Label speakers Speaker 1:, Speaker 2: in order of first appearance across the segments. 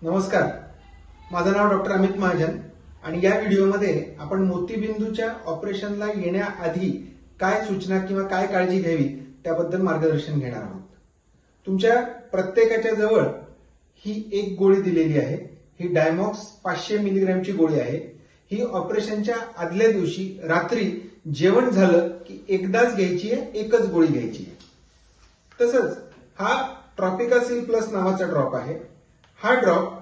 Speaker 1: नमस्कार, माझं नाव डॉक्टर अमित महाजन आणि या व्हिडिओमध्ये आपण मोतीबिंदूच्या ऑपरेशनला येण्याआधी काय सूचना किंवा काय काळजी घ्यावी त्याबद्दल मार्गदर्शन घेणार आहोत. तुमच्या प्रत्येकाच्या जवळ ही एक गोळी दिलेली आहे. ही डायमॉक्स 500 मिलीग्रॅमची गोळी आहे. ही ऑपरेशनच्या आदल्या दिवशी रात्री जेवण झालं की एकदाच घ्यायची आहे, एकच गोळी घ्यायची आहे. तसंच हा ट्रॉपिकासिल प्लस नावाचा ड्रॉप आहे. हा ड्रॉप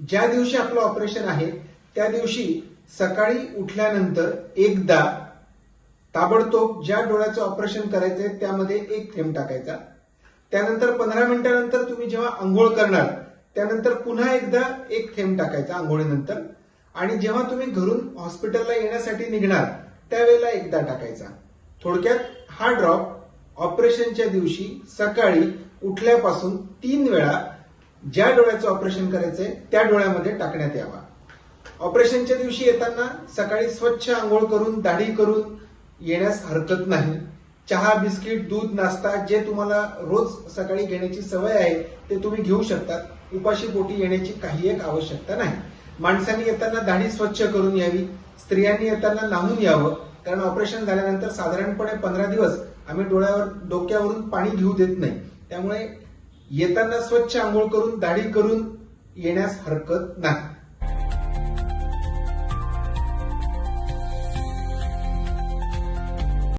Speaker 1: ज्या दिवशी आपलं ऑपरेशन आहे त्या दिवशी सकाळी उठल्यानंतर एकदा ताबडतोब ज्या डोळ्याचं ऑपरेशन करायचंय त्यामध्ये एक थेंब टाकायचा. त्यानंतर 15 मिनिटांनंतर तुम्ही जेव्हा आंघोळ करणार त्यानंतर पुन्हा एकदा एक थेंब टाकायचा आंघोळीनंतर. आणि जेव्हा तुम्ही घरून हॉस्पिटलला येण्यासाठी निघणार त्यावेळेला एकदा टाकायचा. थोडक्यात हा ड्रॉप ऑपरेशनच्या दिवशी सकाळी उठल्यापासून 3 वेळा ज्या डोळ्याचं ऑपरेशन करायचंय त्या डोळ्यामध्ये टाकण्यात यावा. ऑपरेशनच्या दिवशी येताना सकाळी स्वच्छ आंघोळ करून दाढी करून येण्यास हरकत नाही. चहा, बिस्किट, दूध, नाश्ता जे तुम्हाला रोज सकाळी घेण्याची सवय आहे ते तुम्ही घेऊ शकता. उपाशी पोटी येण्याची काही एक आवश्यकता नाही. माणसांनी येताना दाढी स्वच्छ करून यावी. स्त्रियांनी येताना नाहून यावं, कारण ऑपरेशन झाल्यानंतर साधारणपणे 15 दिवस आम्ही डोक्यावरून पाणी घेऊ देत नाही. त्यामुळे येताना स्वच्छ आंघोळ करून दाढी करून येण्यास हरकत नाही.